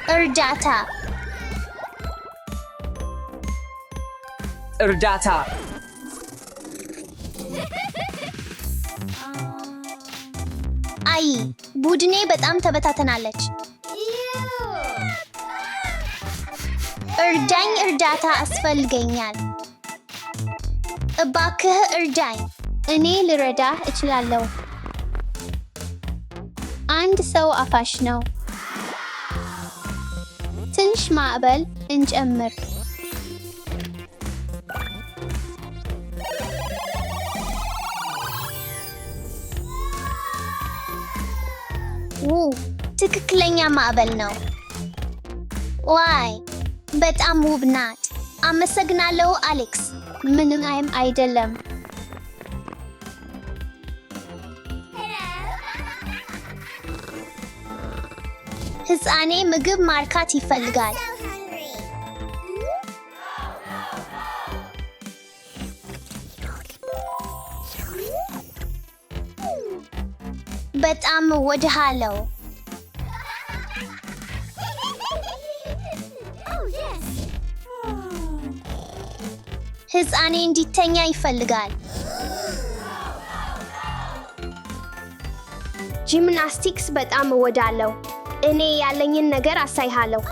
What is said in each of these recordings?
እርዳታ እርዳታ አይ ቡድኔ በጣም ተበታተናለች። እርዳኝ፣ እርዳታ አስፈልገኛል። እባክህ እርዳኝ። እኔ ልረዳህ እችላለሁ። አንድ ሰው አፋሽ ነው። ትንሽ ማዕበል እንጨምር። ትክክለኛ ማዕበል ነው። ዋይ በጣም ውብ ናት። አመሰግናለሁ አሌክስ። ምንም አይደለም። ሕፃኔ ምግብ ማርካት ይፈልጋል። በጣም እወድሃለሁ። ሕፃኔ እንዲተኛ ይፈልጋል። ጂምናስቲክስ በጣም እወዳለሁ። እኔ ያለኝን ነገር አሳይሃለሁ።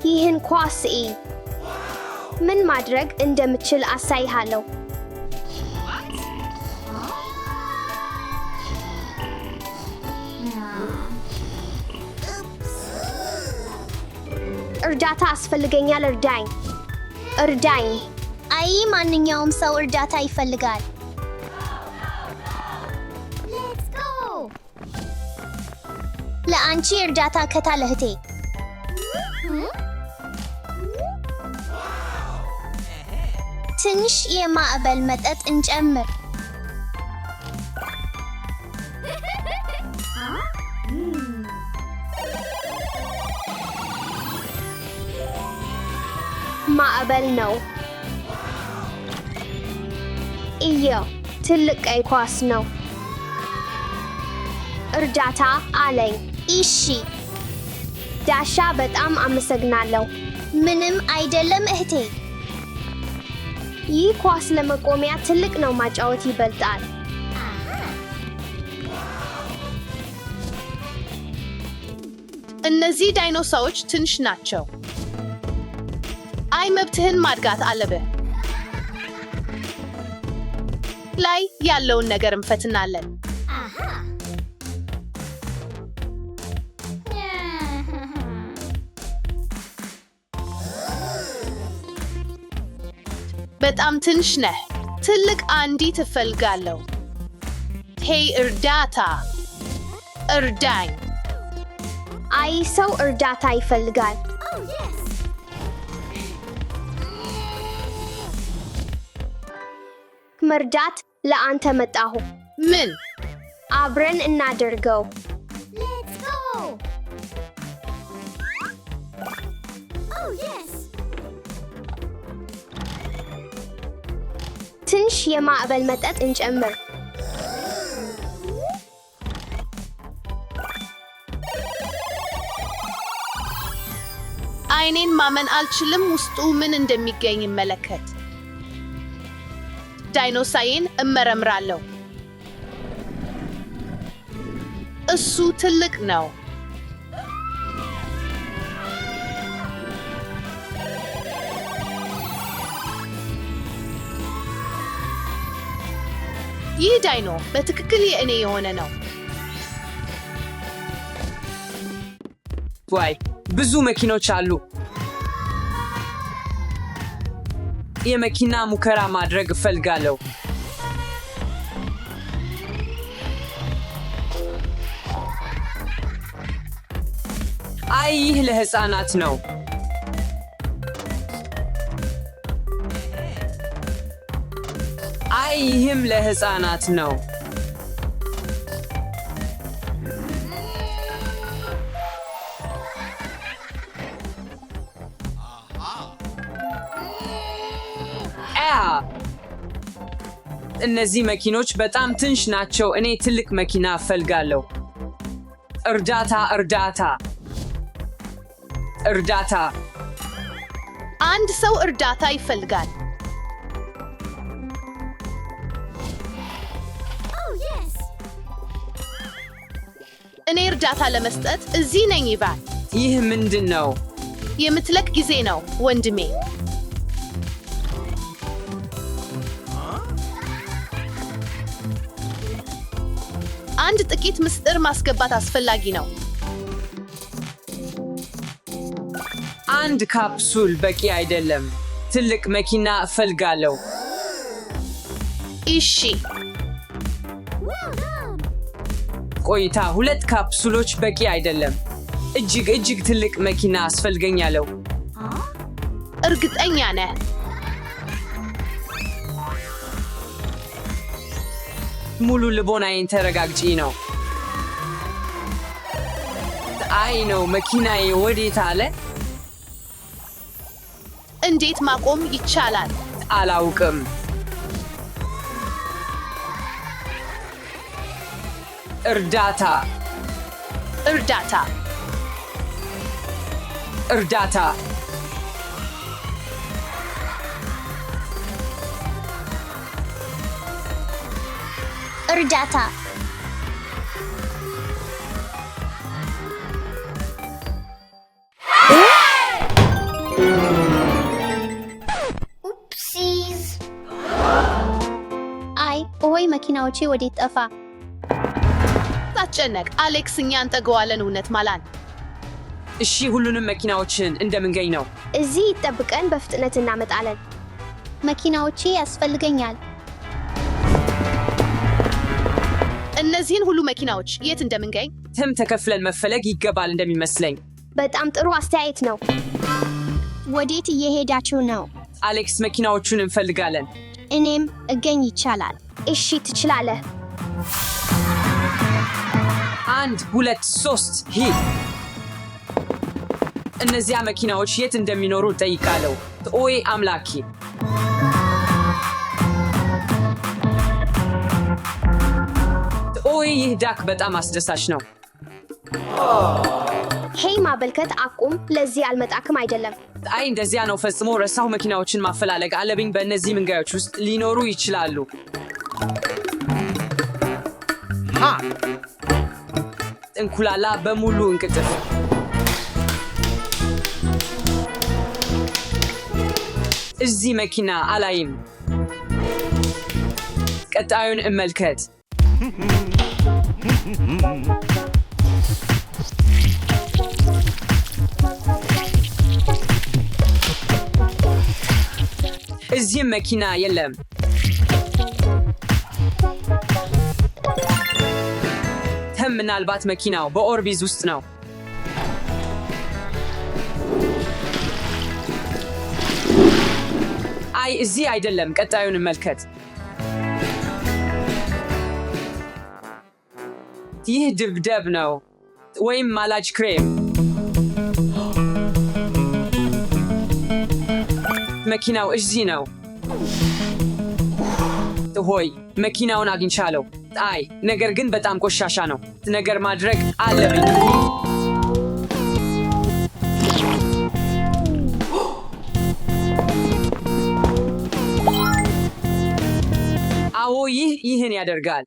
ይህን ኳስ ምን ማድረግ እንደምችል አሳይሃለሁ። እርዳታ አስፈልገኛል። እርዳኝ፣ እርዳኝ። አይ ማንኛውም ሰው እርዳታ ይፈልጋል። ለአንቺ እርዳታ ከታለ እህቴ። ትንሽ የማዕበል መጠጥ እንጨምር። ማዕበል ነው። እየው ትልቅ ቀይ ኳስ ነው። እርዳታ አለኝ። እሺ ዳሻ፣ በጣም አመሰግናለሁ። ምንም አይደለም እህቴ። ይህ ኳስ ለመቆሚያ ትልቅ ነው። ማጫወት ይበልጣል። እነዚህ ዳይኖሳሮች ትንሽ ናቸው። አይ መብትህን ማድጋት አለብህ። ላይ ያለውን ነገር እንፈትናለን። በጣም ትንሽ ነህ። ትልቅ አንዲት እፈልጋለሁ። ሄይ እርዳታ፣ እርዳኝ። አይ ሰው እርዳታ ይፈልጋል። መርዳት ለአንተ መጣሁ። ምን? አብረን እናደርገው። ትንሽ የማዕበል መጠጥ እንጨምር። አይኔን ማመን አልችልም። ውስጡ ምን እንደሚገኝ ይመለከት። ዳይኖሳይን እመረምራለሁ። እሱ ትልቅ ነው። ይህ ዳይኖ በትክክል የእኔ የሆነ ነው። ዋይ ብዙ መኪኖች አሉ። የመኪና ሙከራ ማድረግ እፈልጋለሁ። አይ ይህ ለሕፃናት ነው። አይ ይህም ለሕፃናት ነው። እነዚህ መኪኖች በጣም ትንሽ ናቸው። እኔ ትልቅ መኪና እፈልጋለሁ። እርዳታ፣ እርዳታ። እርዳታ። አንድ ሰው እርዳታ ይፈልጋል። እኔ እርዳታ ለመስጠት እዚህ ነኝ ኢቫን። ይህ ምንድን ነው? የምትለቅ ጊዜ ነው ወንድሜ። አንድ ጥቂት ምስጢር ማስገባት አስፈላጊ ነው። አንድ ካፕሱል በቂ አይደለም። ትልቅ መኪና እፈልጋለሁ። እሺ። ቆይታ 2 ካፕሱሎች በቂ አይደለም። እጅግ ትልቅ መኪና አስፈልገኛለሁ። እርግጠኛ ነህ? ሙሉ ልቦናዬን ተረጋግጪ ነው። አይ ነው መኪናዬ ወዴት አለ? እንዴት ማቆም ይቻላል? አላውቅም። እርዳታ! እርዳታ! እርዳታ! እርዳታ! ኡፕሲዝ! አይ ኦይ መኪናዎቼ ወዴት ጠፋ? አትጨነቅ አሌክስ፣ እኛ እንጠገዋለን። እውነት ማላን። እሺ ሁሉንም መኪናዎችን እንደምንገኝ ነው። እዚህ ይጠብቀን፣ በፍጥነት እናመጣለን። መኪናዎቼ ያስፈልገኛል። እነዚህን ሁሉ መኪናዎች የት እንደምንገኝ ትም ተከፍለን መፈለግ ይገባል እንደሚመስለኝ። በጣም ጥሩ አስተያየት ነው። ወዴት እየሄዳችሁ ነው? አሌክስ መኪናዎቹን እንፈልጋለን። እኔም እገኝ ይቻላል። እሺ ትችላለህ። 1 2 3 ሂድ። እነዚያ መኪናዎች የት እንደሚኖሩ ጠይቃለሁ። ኦይ አምላኬ! ኦይ ይህ ዳክ በጣም አስደሳች ነው። ሄይ ማበልከት አቁም። ለዚህ አልመጣክም አይደለም። አይ እንደዚያ ነው። ፈጽሞ ረሳሁ። መኪናዎችን ማፈላለግ አለብኝ። በእነዚህ መንገዶች ውስጥ ሊኖሩ ይችላሉ። እንኩላላ በሙሉ እንቅጥፍ። እዚህ መኪና አላይም። ቀጣዩን እመልከት። እዚህም መኪና የለም። ምናልባት መኪናው በኦርቢዝ ውስጥ ነው። አይ እዚህ አይደለም። ቀጣዩን መልከት። ይህ ድብደብ ነው ወይም ማላጅ ክሬም። መኪናው እዚህ ነው። ሆይ መኪናውን አግኝቻለሁ። አይ ነገር ግን በጣም ቆሻሻ ነው። ነገር ማድረግ አለብኝ። አዎ ይህን ያደርጋል።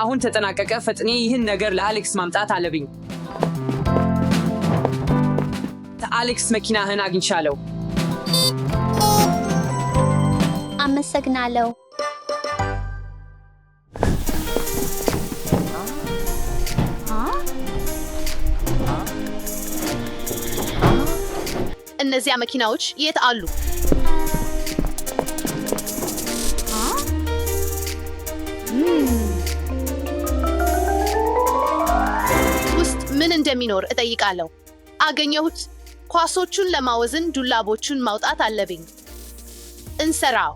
አሁን ተጠናቀቀ። ፈጥኔ ይህን ነገር ለአሌክስ ማምጣት አለብኝ። አሌክስ መኪናህን አግኝቻለሁ። አመሰግናለሁ። እነዚያ መኪናዎች የት አሉ? ውስጥ ምን እንደሚኖር እጠይቃለሁ። አገኘሁት። ኳሶቹን ለማወዝን ዱላቦቹን ማውጣት አለብኝ። እንሰራው።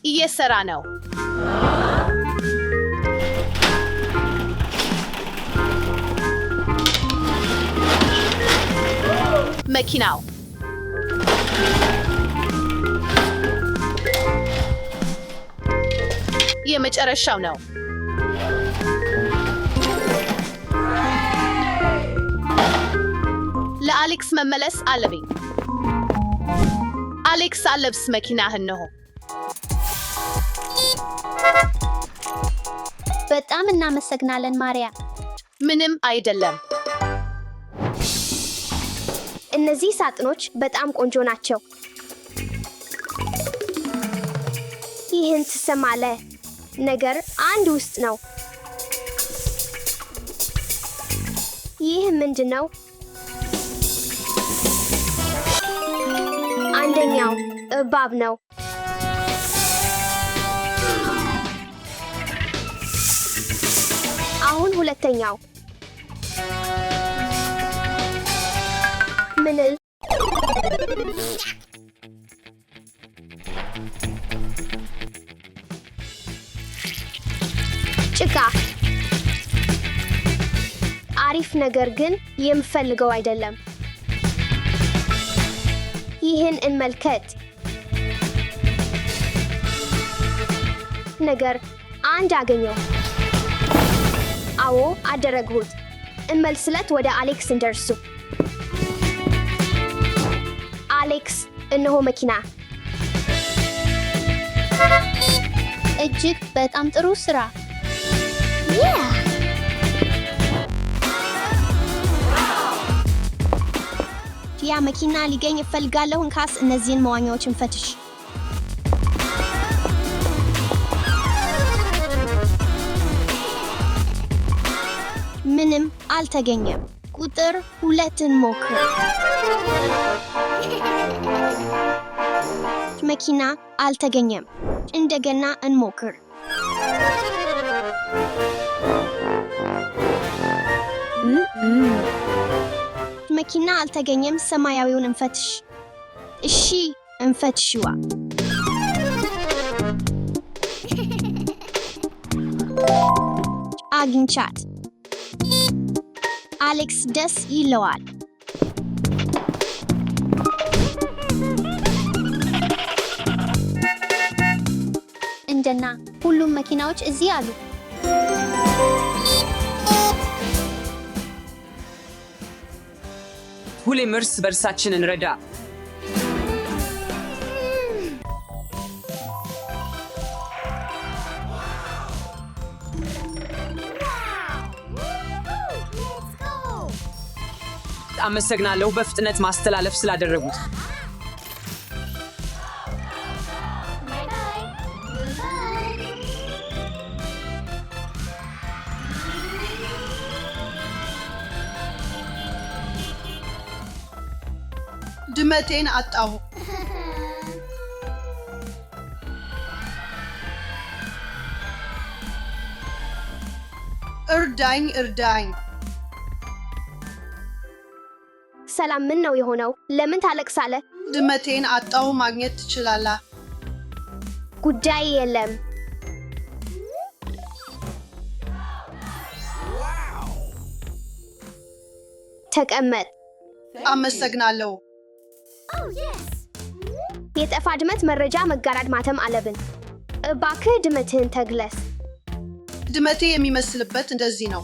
እየሰራ ነው። መኪናው የመጨረሻው ነው። ለአሌክስ መመለስ አለብኝ። አሌክስ አለብስ መኪናህን ነው። በጣም እናመሰግናለን ማሪያ። ምንም አይደለም። እነዚህ ሳጥኖች በጣም ቆንጆ ናቸው። ይህን ትሰማለህ? ነገር አንድ ውስጥ ነው። ይህ ምንድን ነው? አንደኛው እባብ ነው። አሁን ሁለተኛው ምንል? ጭቃ። አሪፍ ነገር ግን የምፈልገው አይደለም። ይህን እንመልከት። ነገር አንድ አገኘው። አዎ አደረግሁት። እንመልስለት ወደ አሌክስ እንደርሱ። አሌክስ እነሆ መኪና። እጅግ በጣም ጥሩ ስራ። ያ መኪና ሊገኝ እፈልጋለሁ። እንካስ እነዚህን መዋኛዎች እንፈትሽ። ምንም አልተገኘም። ቁጥር 2 ሞክር። መኪና አልተገኘም። እንደገና እንሞክር። መኪና አልተገኘም። ሰማያዊውን እንፈትሽ። እሺ እንፈትሽዋ። አግኝቻት። አሌክስ ደስ ይለዋል። እንደና ሁሉም መኪናዎች እዚህ አሉ። ሁሌም እርስ በርሳችን እንረዳ። አመሰግናለሁ በፍጥነት ማስተላለፍ ስላደረጉት። ድመቴን አጣሁ። እርዳኝ እርዳኝ። ሰላም፣ ምን ነው የሆነው? ለምን ታለቅሳለህ? ድመቴን አጣሁ። ማግኘት ትችላለህ? ጉዳይ የለም። ተቀመጥ። አመሰግናለሁ። የጠፋ ድመት መረጃ መጋራት ማተም አለብን። እባክህ ድመትህን ተግለጽ። ድመቴ የሚመስልበት እንደዚህ ነው።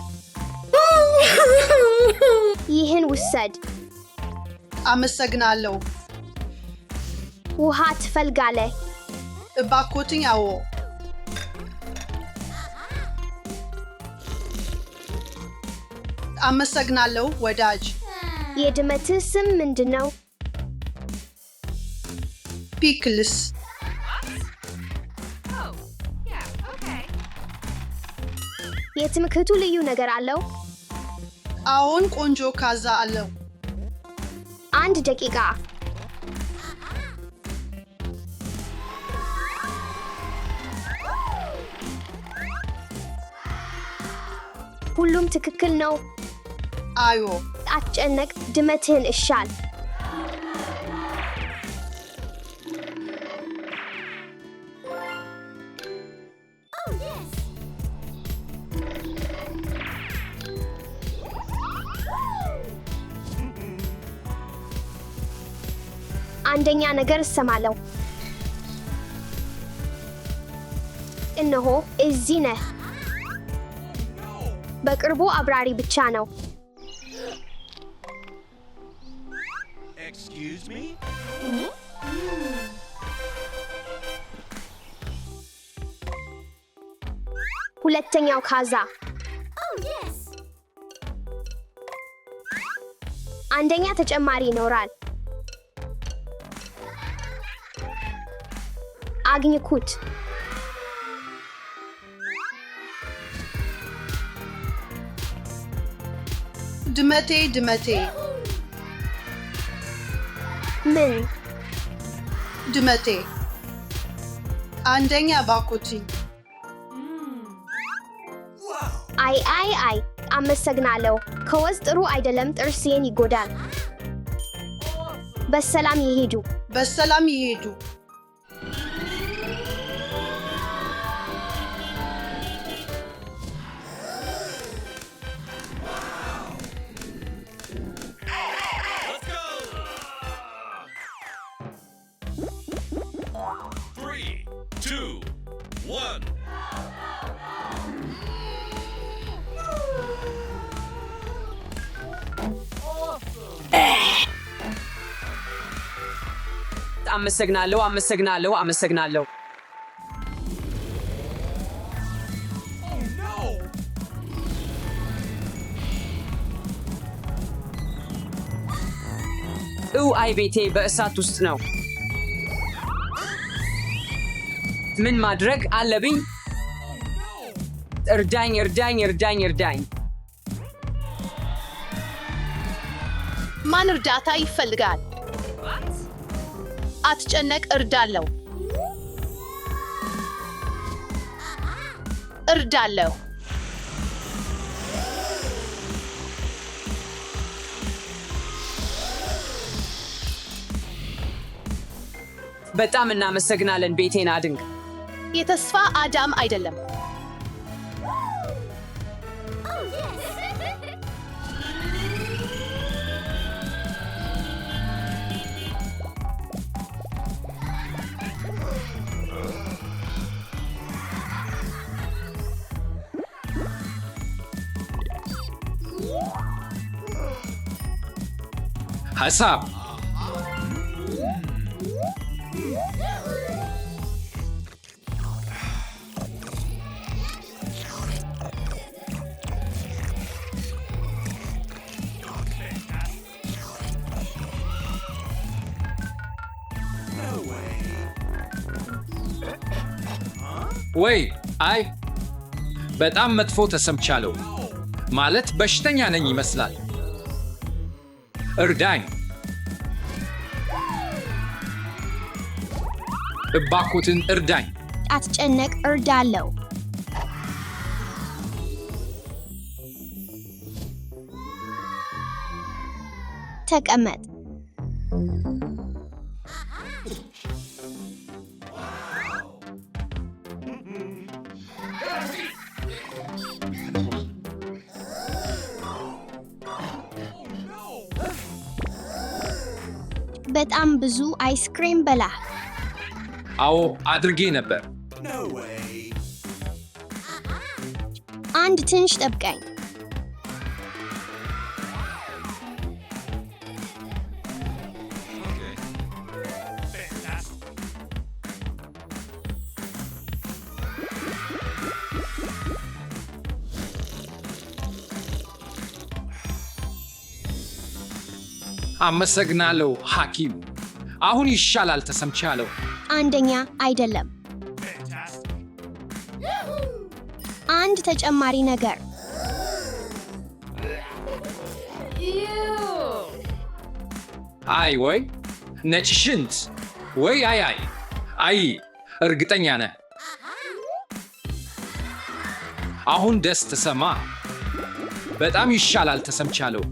ይህን ውሰድ። አመሰግናለሁ። ውሃ ትፈልጋለህ? እባክዎትኝ። አዎ። አመሰግናለሁ ወዳጅ። የድመትህ ስም ምንድን ነው? ፒክልስ። የትምክህቱ ልዩ ነገር አለው? አዎን፣ ቆንጆ ካዛ አለው። 1 ደቂቃ። ሁሉም ትክክል ነው። አዮ። አትጨነቅ፣ ድመትህን እሻል። አንደኛ ነገር እሰማለሁ። እነሆ እዚህ ነህ። በቅርቡ አብራሪ ብቻ ነው። Excuse me? ሁለተኛው ካዛ። አንደኛ ተጨማሪ ይኖራል። አግኝኩት። ድመቴ ድመቴ ምን? ድመቴ አንደኛ ባኮቲ አይ አመሰግናለሁ። ከወዝ ጥሩ አይደለም፣ ጥርስዬን ይጎዳል። በሰላም ይሄዱ። በሰላም ይሄዱ። Let's go! 3, 2, 1. አመሰግናለሁ። አይ ቤቴ በእሳት ውስጥ ነው። ምን ማድረግ አለብኝ? እርዳኝ። ማን እርዳታ ይፈልጋል? አትጨነቅ፣ እርዳለሁ። በጣም እናመሰግናለን። ቤቴን አድንቅ። የተስፋ አዳም አይደለም። ሐሳብ ወይ አይ በጣም መጥፎ ተሰምቻለሁ። ማለት በሽተኛ ነኝ ይመስላል። እርዳኝ። እባክዎትን እርዳኝ። አትጨነቅ፣ እርዳለሁ። ተቀመጥ። በጣም ብዙ አይስክሬም በላ። አዎ አድርጌ ነበር። አንድ ትንሽ ጠብቀኝ። አመሰግናለሁ ሐኪም። አሁን ይሻላል ተሰምቻለሁ። አንደኛ አይደለም። አንድ ተጨማሪ ነገር። አይ ወይ ነጭ ሽንት ወይ አይ እርግጠኛ ነህ? አሁን ደስ ተሰማ። በጣም ይሻላል ተሰምቻለሁ።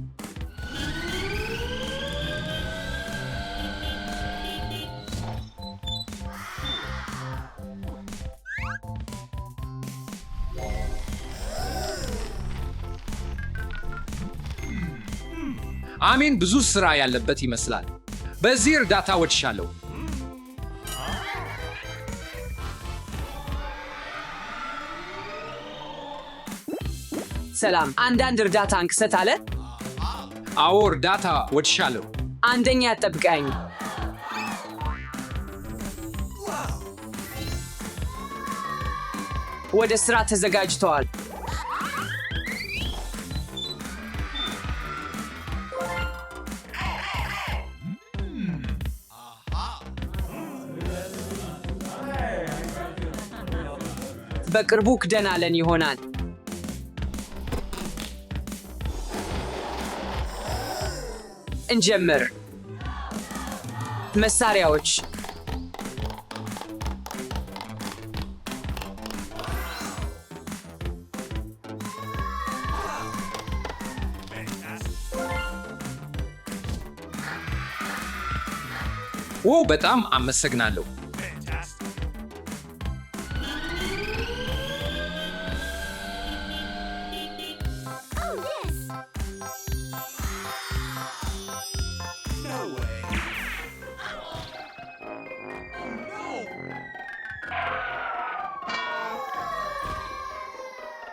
አሜን ብዙ ስራ ያለበት ይመስላል። በዚህ እርዳታ ወድሻለሁ። ሰላም፣ አንዳንድ እርዳታ እንክሰት አለ። አዎ እርዳታ ወድሻለሁ። አንደኛ ጠብቀኝ። ወደ ስራ ተዘጋጅተዋል። በቅርቡ ክደናለን ይሆናል። እንጀምር። መሳሪያዎች በጣም አመሰግናለሁ።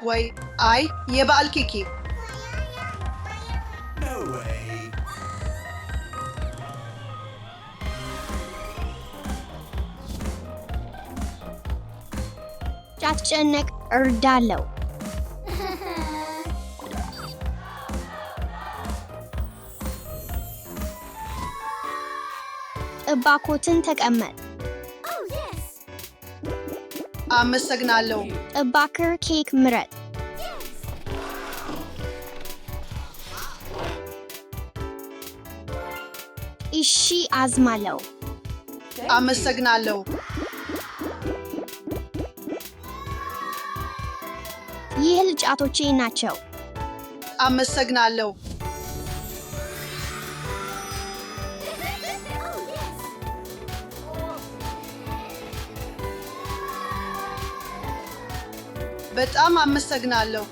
ወይ አይ የበዓል ኬኬ ጫትጨነቅ እርዳለው። እባኮትን ተቀመጥ። አመሰግናለሁ። እባክር ኬክ ምረጥ። እሺ አዝማለው። አመሰግናለሁ። ይህ ልጫቶቼ ናቸው። አመሰግናለሁ። በጣም አመሰግናለሁ።